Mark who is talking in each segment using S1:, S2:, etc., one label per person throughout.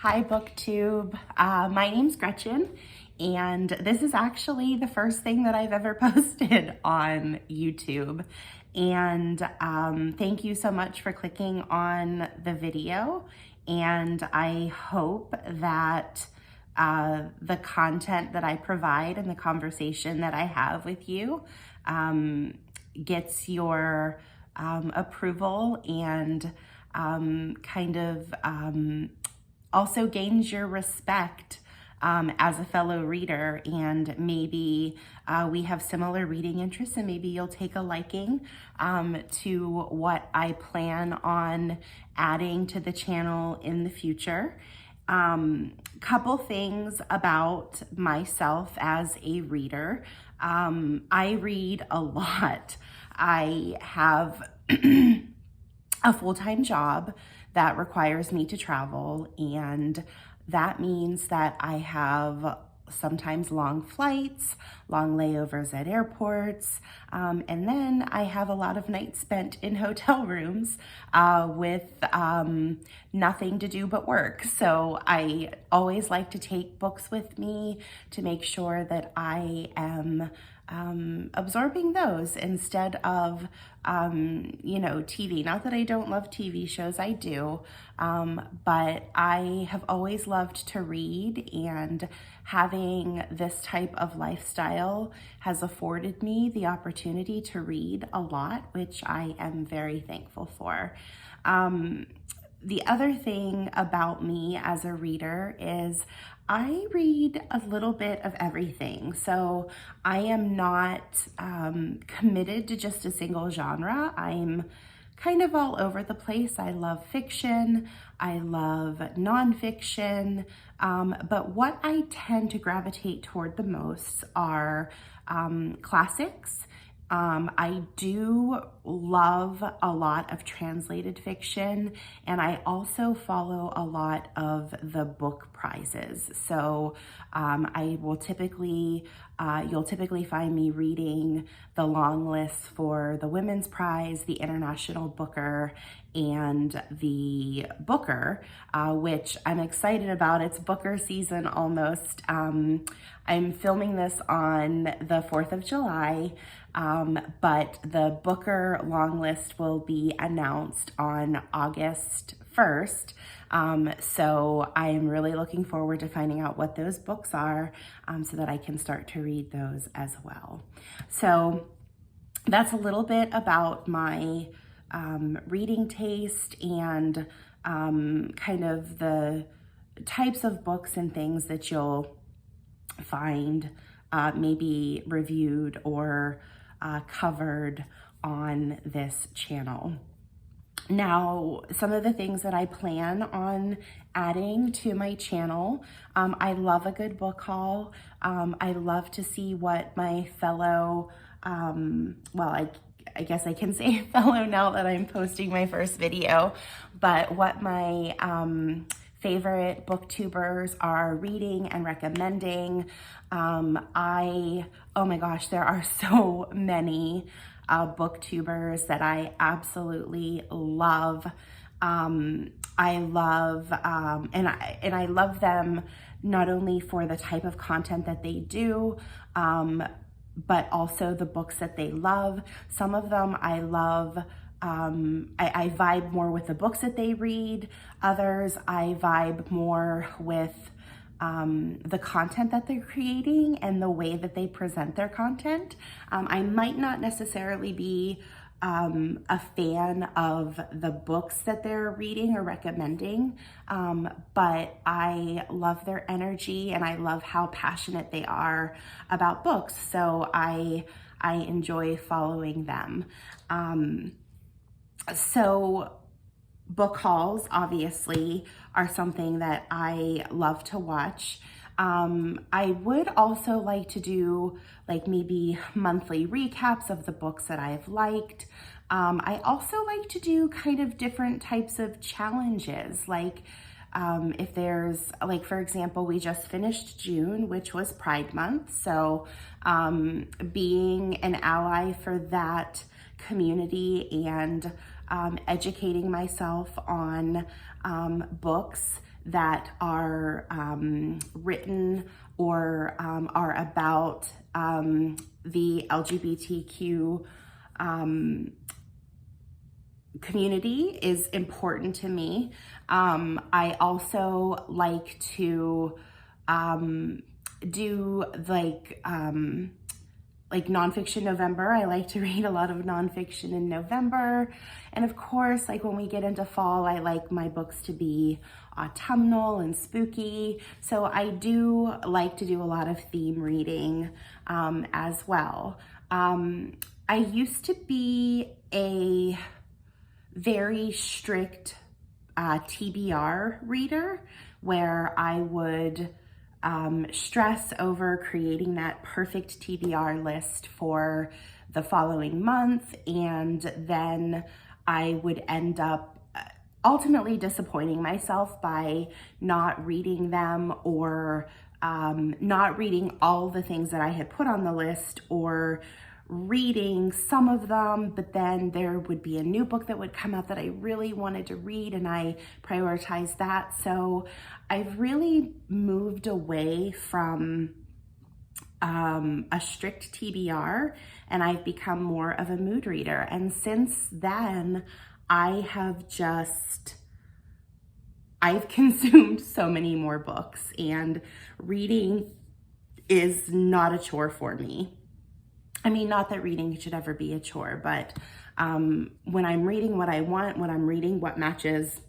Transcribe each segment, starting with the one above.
S1: Hi, BookTube. My name's Gretchen, and this is actually the first thing that I've ever posted on YouTube. And thank you so much for clicking on the video. And I hope that the content that I provide and the conversation that I have with you gets your approval and also gains your respect as a fellow reader, and maybe we have similar reading interests, and maybe you'll take a liking to what I plan on adding to the channel in the future. Couple things about myself as a reader. I read a lot. I have a full-time job that requires me to travel, and that means that I have sometimes long flights, long layovers at airports, and then I have a lot of nights spent in hotel rooms with nothing to do but work. So I always like to take books with me to make sure that I am absorbing those instead of, TV. Not that I don't love TV shows, I do, but I have always loved to read, and having this type of lifestyle has afforded me the opportunity to read a lot, which I am very thankful for. The other thing about me as a reader is I read a little bit of everything. So I am not committed to just a single genre. I'm kind of all over the place. I love fiction, I love nonfiction, but what I tend to gravitate toward the most are classics. I do love a lot of translated fiction, and I also follow a lot of the book prizes. So I will typically, you'll typically find me reading the long list for the Women's Prize, the International Booker, and the Booker, which I'm excited about. It's Booker season almost. I'm filming this on the 4th of July, but the Booker long list will be announced on August 1st. So I am really looking forward to finding out what those books are, so that I can start to read those as well. So that's a little bit about my reading taste and kind of the types of books and things that you'll find maybe reviewed or covered on this channel. Now, some of the things that I plan on adding to my channel, I love a good book haul. I love to see what my fellow, I guess I can say fellow now that I'm posting my first video, but what my favorite booktubers are reading and recommending. Oh my gosh, there are so many booktubers that I absolutely love. I love, and I love them not only for the type of content that they do, but also the books that they love. Some of them I love, I vibe more with the books that they read. Others I vibe more with the content that they're creating and the way that they present their content. I might not necessarily be a fan of the books that they're reading or recommending, but I love their energy and I love how passionate they are about books. So I enjoy following them. So book hauls obviously are something that I love to watch. I would also like to do like maybe monthly recaps of the books that I've liked. I also like to do kind of different types of challenges, like if there's, like, for example, we just finished June, which was Pride Month. So being an ally for that community and educating myself on books that are written or are about the LGBTQ community is important to me. I also like to do like nonfiction November. I like to read a lot of nonfiction in November. And of course, like when we get into fall, I like my books to be autumnal and spooky. So I do like to do a lot of theme reading as well. I used to be a very strict TBR reader where I would stress over creating that perfect TBR list for the following month, and then I would end up ultimately disappointing myself by not reading them or not reading all the things that I had put on the list, or reading some of them, but then there would be a new book that would come out that I really wanted to read and I prioritized that. So I've really moved away from a strict TBR, and I've become more of a mood reader. And since then, I've consumed so many more books, and reading is not a chore for me. I mean, not that reading should ever be a chore, but when I'm reading what I want, when I'm reading what matches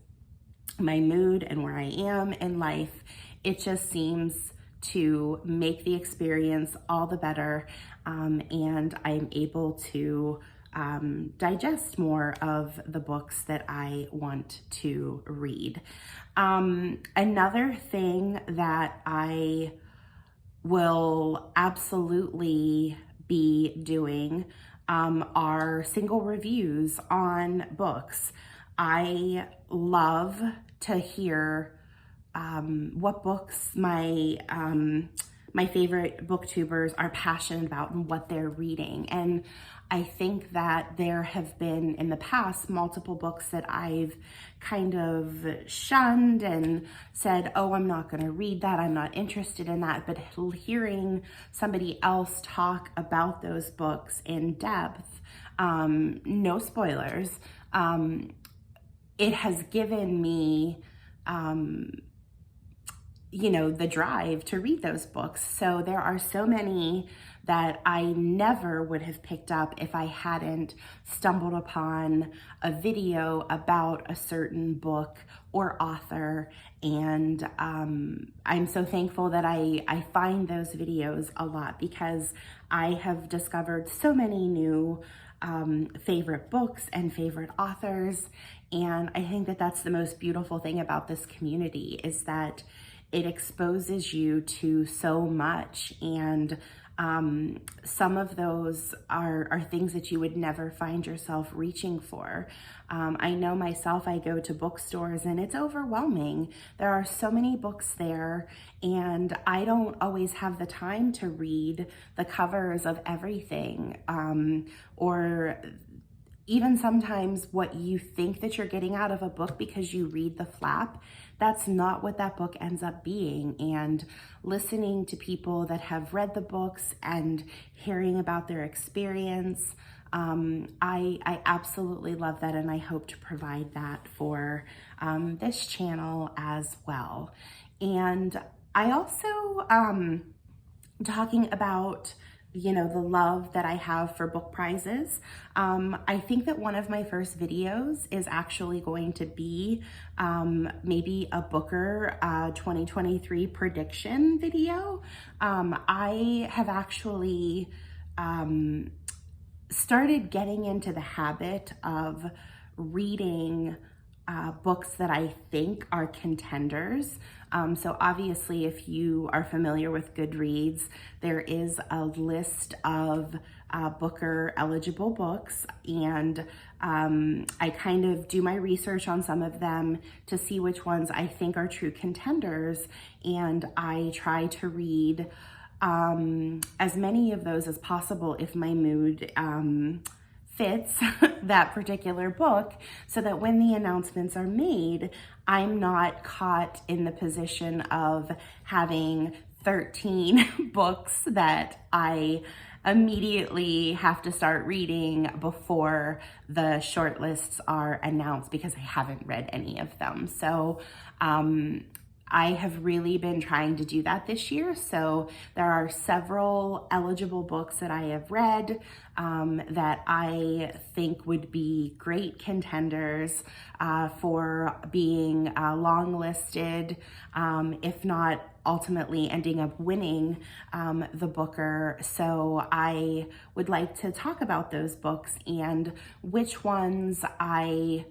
S1: my mood and where I am in life, it just seems to make the experience all the better, and I'm able to digest more of the books that I want to read. Another thing that I will absolutely be doing are single reviews on books. I love to hear what books my favorite booktubers are passionate about and what they're reading. And I think that there have been in the past multiple books that I've kind of shunned and said, oh, I'm not going to read that, I'm not interested in that. But hearing somebody else talk about those books in depth, no spoilers, it has given me the drive to read those books. So there are so many that I never would have picked up if I hadn't stumbled upon a video about a certain book or author. And I'm so thankful that I find those videos a lot, because I have discovered so many new favorite books and favorite authors. And I think that that's the most beautiful thing about this community, is that it exposes you to so much, and some of those are things that you would never find yourself reaching for. I know myself, I go to bookstores and it's overwhelming. There are so many books there, and I don't always have the time to read the covers of everything, or even sometimes what you think that you're getting out of a book because you read the flap, that's not what that book ends up being. And listening to people that have read the books and hearing about their experience, I absolutely love that, and I hope to provide that for this channel as well. And I also, talking about the love that I have for book prizes. I think that one of my first videos is actually going to be maybe a Booker 2023 prediction video. I have actually started getting into the habit of reading books that I think are contenders. So obviously, if you are familiar with Goodreads, there is a list of Booker eligible books, and I kind of do my research on some of them to see which ones I think are true contenders, and I try to read as many of those as possible if my mood fits that particular book, so that when the announcements are made, I'm not caught in the position of having 13 books that I immediately have to start reading before the shortlists are announced because I haven't read any of them. So I have really been trying to do that this year. So there are several eligible books that I have read that I think would be great contenders for being longlisted, if not ultimately ending up winning the Booker. So I would like to talk about those books and which ones I,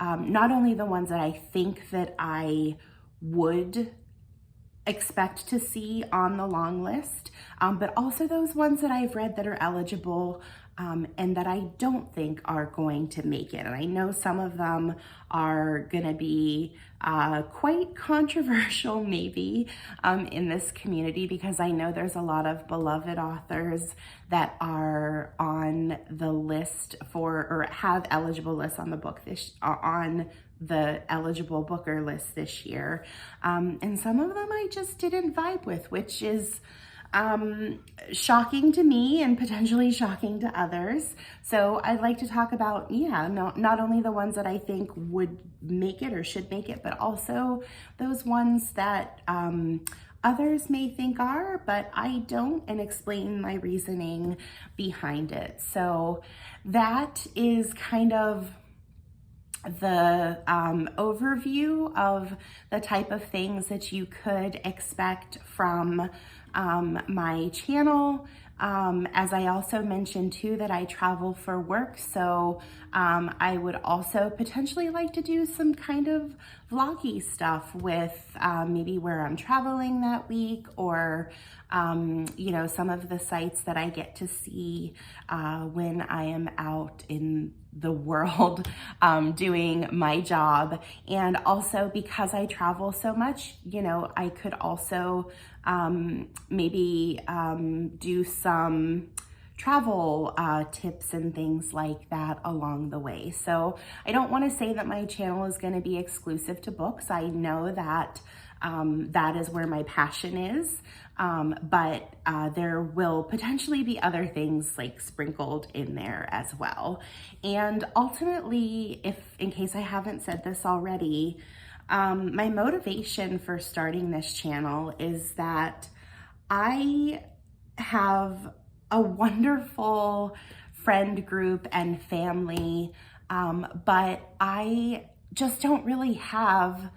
S1: not only the ones that I think that I would expect to see on the long list, but also those ones that I've read that are eligible and that I don't think are going to make it. And I know some of them are gonna be quite controversial maybe in this community, because I know there's a lot of beloved authors that are on the list for, or have eligible lists on the book on the eligible Booker list this year. And some of them I just didn't vibe with, which is shocking to me and potentially shocking to others. So I'd like to talk about, not only the ones that I think would make it or should make it, but also those ones that others may think are, but I don't, and explain my reasoning behind it. So that is kind of the overview of the type of things that you could expect from my channel. As I also mentioned too, that I travel for work, so I would also potentially like to do some kind of vloggy stuff with maybe where I'm traveling that week, or some of the sites that I get to see when I am out in the world doing my job. And also because I travel so much, I could also maybe do some travel tips and things like that along the way. So I don't want to say that my channel is going to be exclusive to books. I know that that is where my passion is, but there will potentially be other things like sprinkled in there as well. And ultimately, in case I haven't said this already, my motivation for starting this channel is that I have a wonderful friend group and family, but I just don't really have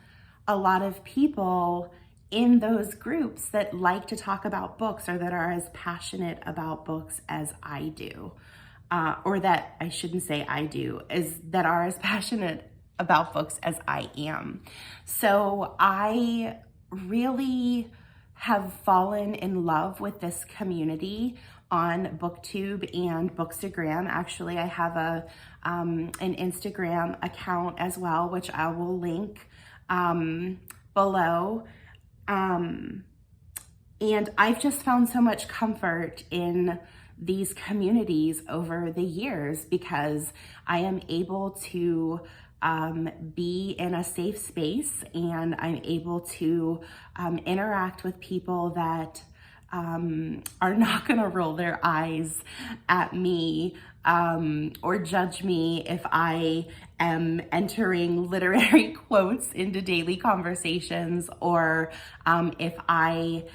S1: a lot of people in those groups that like to talk about books, or that are as passionate about books as I do, or that I shouldn't say I do, is that are as passionate about books as I am. So I really have fallen in love with this community on BookTube and Bookstagram. Actually, I have an Instagram account as well, which I will link below. And I've just found so much comfort in these communities over the years, because I am able to be in a safe space, and I'm able to interact with people that are not gonna roll their eyes at me or judge me if I am entering literary quotes into daily conversations, or if I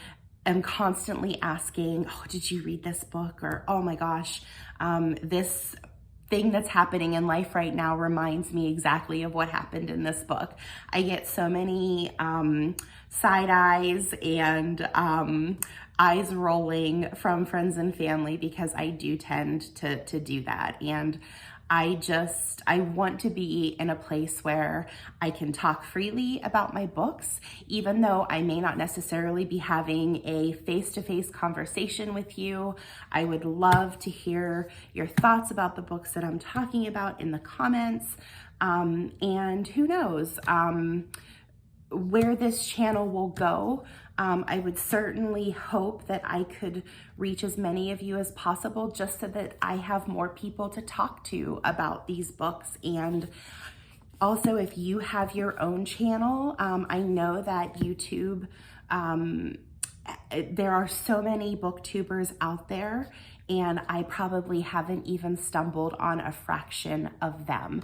S1: am constantly asking, oh, did you read this book? Or, oh my gosh, this thing that's happening in life right now reminds me exactly of what happened in this book. I get so many side eyes and eyes rolling from friends and family, because I do tend to do that. And I want to be in a place where I can talk freely about my books, even though I may not necessarily be having a face-to-face conversation with you. I would love to hear your thoughts about the books that I'm talking about in the comments. And who knows, where this channel will go. I would certainly hope that I could reach as many of you as possible, just so that I have more people to talk to about these books. And also, if you have your own channel, I know that YouTube, there are so many booktubers out there, and I probably haven't even stumbled on a fraction of them.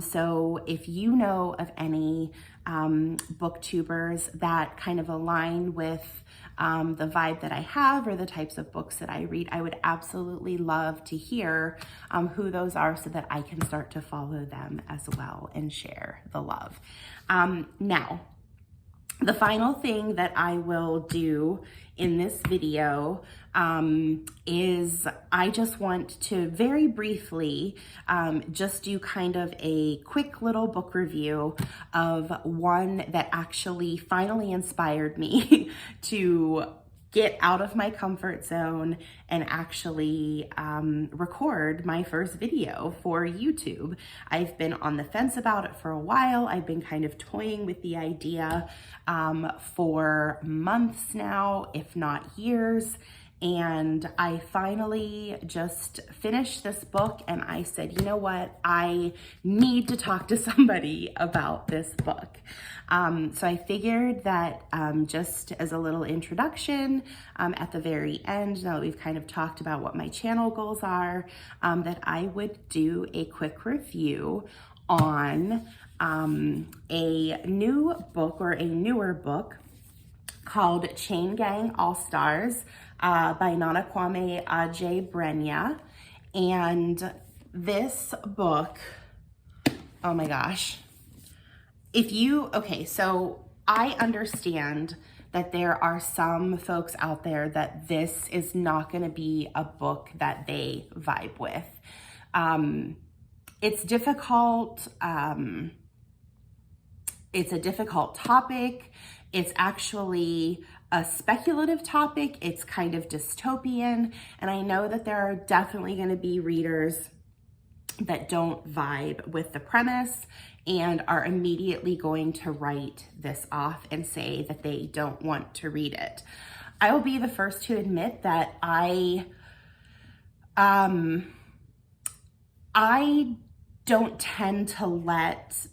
S1: So if you know of any booktubers that kind of align with the vibe that I have or the types of books that I read, I would absolutely love to hear who those are, so that I can start to follow them as well and share the love. Now, the final thing that I will do in this video is I just want to very briefly just do kind of a quick little book review of one that actually finally inspired me to get out of my comfort zone and actually record my first video for YouTube. I've been on the fence about it for a while. I've been kind of toying with the idea for months now, if not years. And I finally just finished this book, and I said, you know what? I need to talk to somebody about this book. So I figured that just as a little introduction at the very end, now that we've kind of talked about what my channel goals are, that I would do a quick review on a new book, or a newer book, called Chain Gang All-Stars by Nana Kwame Adjei-Brenyah. And this book, oh my gosh. Okay, so I understand that there are some folks out there that this is not going to be a book that they vibe with. It's difficult. It's a difficult topic. It's actually a speculative topic. It's kind of dystopian. And I know that there are definitely going to be readers that don't vibe with the premise and are immediately going to write this off and say that they don't want to read it. I will be the first to admit that I don't tend to let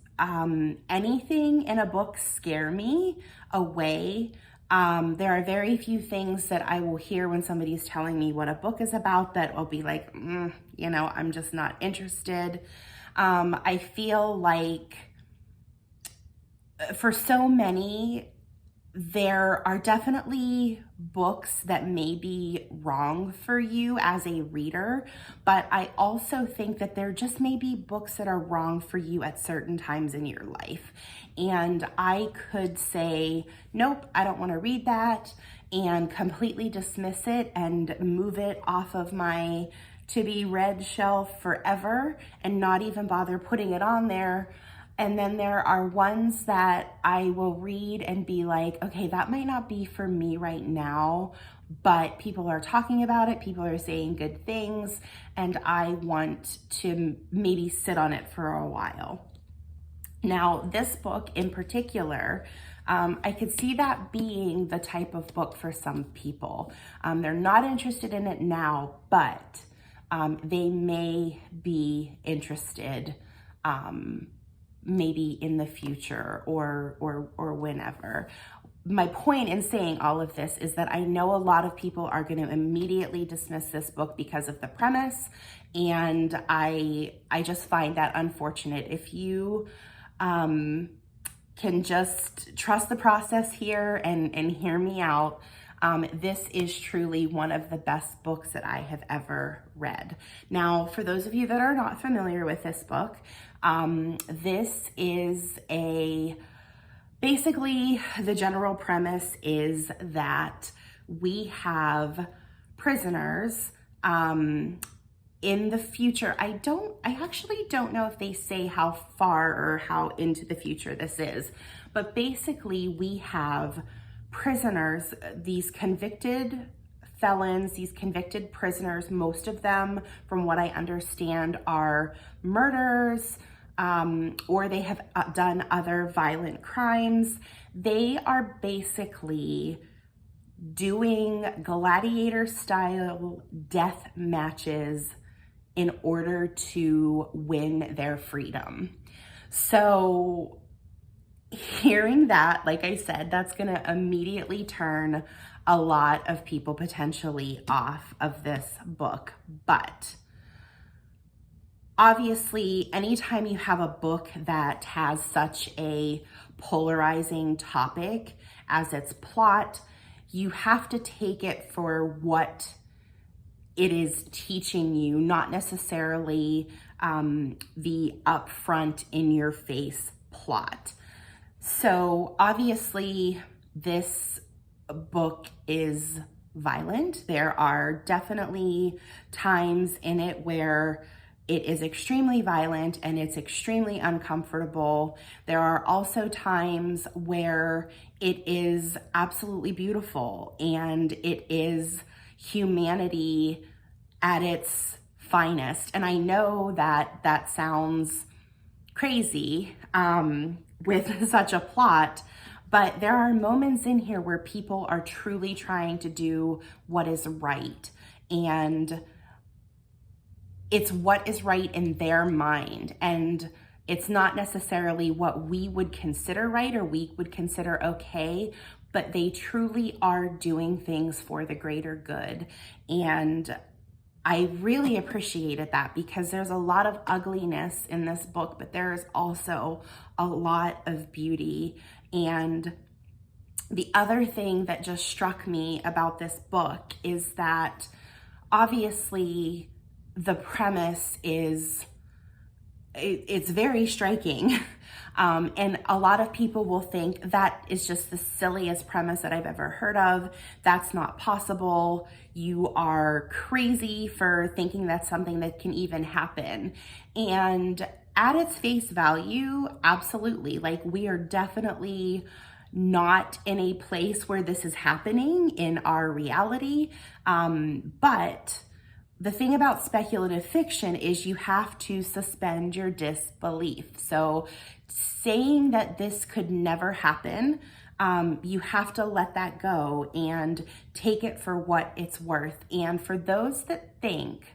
S1: anything in a book scare me away. There are very few things that I will hear when somebody's telling me what a book is about that I'll be like, you know, I'm just not interested. I feel like for so many, there are definitely books that may be wrong for you as a reader, but I also think that there just may be books that are wrong for you at certain times in your life. And I could say, nope, I don't want to read that, and completely dismiss it and move it off of my to be read shelf forever and not even bother putting it on there. And then there are ones that I will read and be like, okay, that might not be for me right now, but people are talking about it, people are saying good things, and I want to maybe sit on it for a while. Now, this book in particular, I could see that being the type of book for some people. They're not interested in it now, but they may be interested maybe in the future or whenever. My point in saying all of this is that I know a lot of people are going to immediately dismiss this book because of the premise, and I just find that unfortunate. If you can just trust the process here and hear me out, this is truly one of the best books that I have ever read. Now, for those of you that are not familiar with this book, this is basically the general premise is that we have prisoners in the future. I actually don't know if they say how far or how into the future this is, but basically we have prisoners, these convicted felons, these convicted prisoners. Most of them, from what I understand, are murderers, or they have done other violent crimes. They are basically doing gladiator style death matches in order to win their freedom. So hearing that, like I said, that's going to immediately turn a lot of people potentially off of this book. But obviously, anytime you have a book that has such a polarizing topic as its plot, you have to take it for what it is teaching you, not necessarily the upfront, in your face plot. So obviously, this book is violent. There are definitely times in it where it is extremely violent and it's extremely uncomfortable. There are also times where it is absolutely beautiful and it is humanity at its finest. And I know that that sounds crazy with such a plot, but there are moments in here where people are truly trying to do what is right. And it's what is right in their mind. And it's not necessarily what we would consider right or we would consider okay, but they truly are doing things for the greater good. And I really appreciated that, because there's a lot of ugliness in this book, but there is also a lot of beauty. And the other thing that just struck me about this book is that obviously the premise is, it's very striking. And a lot of people will think that is just the silliest premise that I've ever heard of. That's not possible. You are crazy for thinking that's something that can even happen. And at its face value, absolutely. Like, we are definitely not in a place where this is happening in our reality. But the thing about speculative fiction is you have to suspend your disbelief. So saying that this could never happen, you have to let that go and take it for what it's worth. And for those that think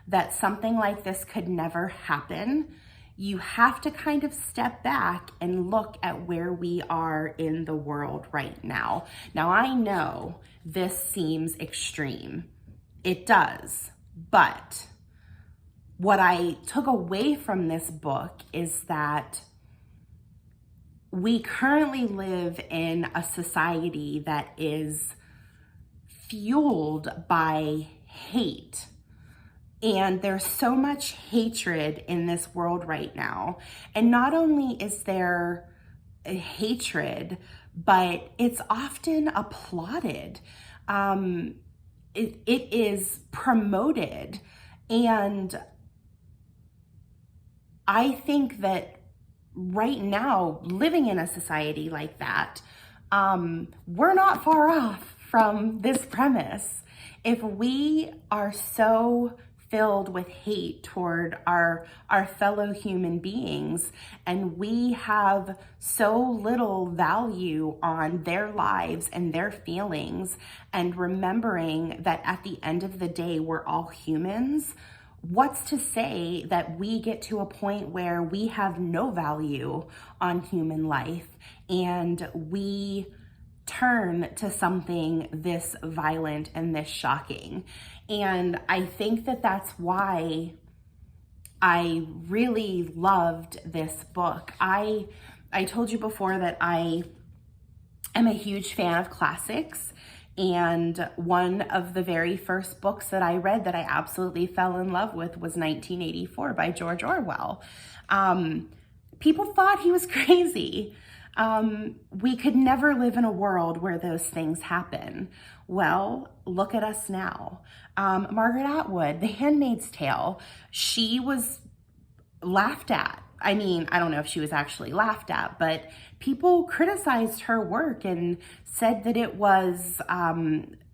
S1: that something like this could never happen, you have to kind of step back and look at where we are in the world right now. Now, I know this seems extreme. It does. But what I took away from this book is that we currently live in a society that is fueled by hate. And there's so much hatred in this world right now. And not only is there a hatred, but it's often applauded. It is promoted. And I think that right now, living in a society like that, we're not far off from this premise. If we are so filled with hate toward our fellow human beings, and we have so little value on their lives and their feelings, and remembering that at the end of the day, we're all humans, what's to say that we get to a point where we have no value on human life and we turn to something this violent and this shocking? And I think that that's why I really loved this book. I told you before that I am a huge fan of classics. And one of the very first books that I read that I absolutely fell in love with was 1984 by George Orwell. People thought he was crazy. We could never live in a world where those things happen. Well, look at us now. Margaret Atwood, The Handmaid's Tale, she was laughed at. I mean, I don't know if she was actually laughed at, but people criticized her work and said that it was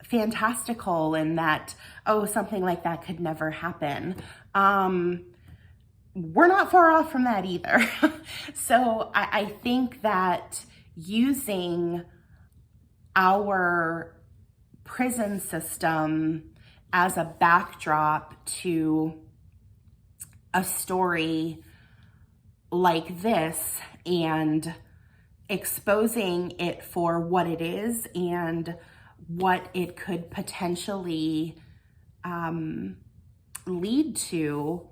S1: fantastical and that, oh, something like that could never happen. we're not far off from that either. So I think that using our prison system as a backdrop to a story like this and exposing it for what it is and what it could potentially lead to,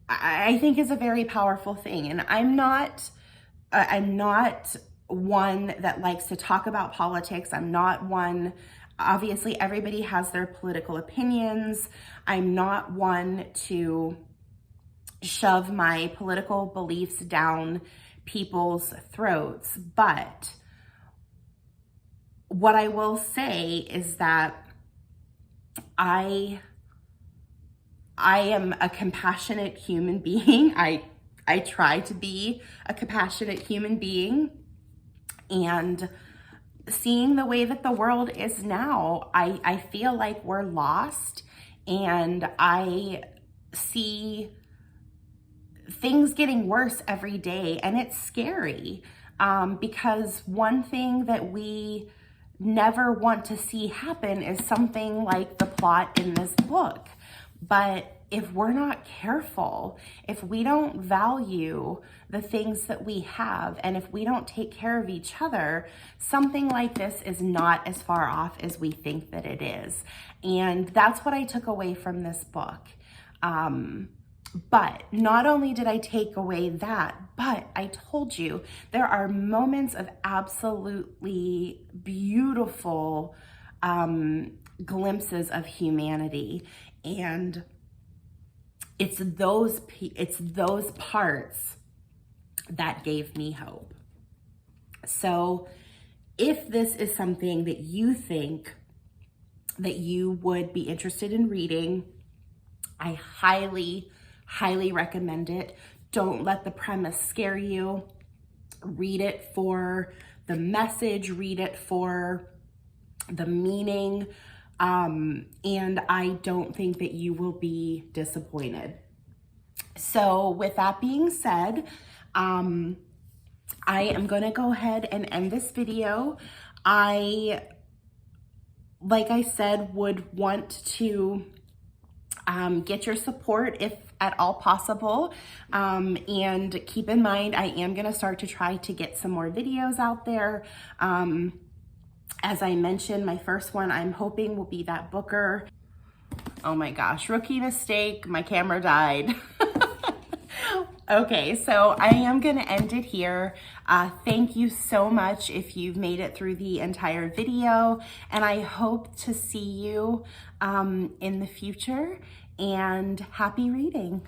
S1: I think is a very powerful thing. And I'm not one that likes to talk about politics. I'm not one, obviously everybody has their political opinions. I'm not one to shove my political beliefs down people's throats. But what I will say is that I am a compassionate human being. I try to be a compassionate human being, and seeing the way that the world is now, I feel like we're lost, and I see things getting worse every day, and it's scary because one thing that we never want to see happen is something like the plot in this book. But if we're not careful, if we don't value the things that we have, and if we don't take care of each other, something like this is not as far off as we think that it is. And that's what I took away from this book. But not only did I take away that, but I told you there are moments of absolutely beautiful glimpses of humanity. And it's those parts that gave me hope. So if this is something that you think that you would be interested in reading, I highly recommend it. Don't let the premise scare you. Read it for the message, read it for the meaning. And I don't think that you will be disappointed. So with that being said, I am going to go ahead and end this video. Like I said, would want to get your support if at all possible. And keep in mind, I am going to start to try to get some more videos out there. As I mentioned, my first one I'm hoping will be that Booker. Oh my gosh, rookie mistake, my camera died. Okay, so I am gonna end it here. Thank you so much if you've made it through the entire video, and I hope to see you in the future, and happy reading.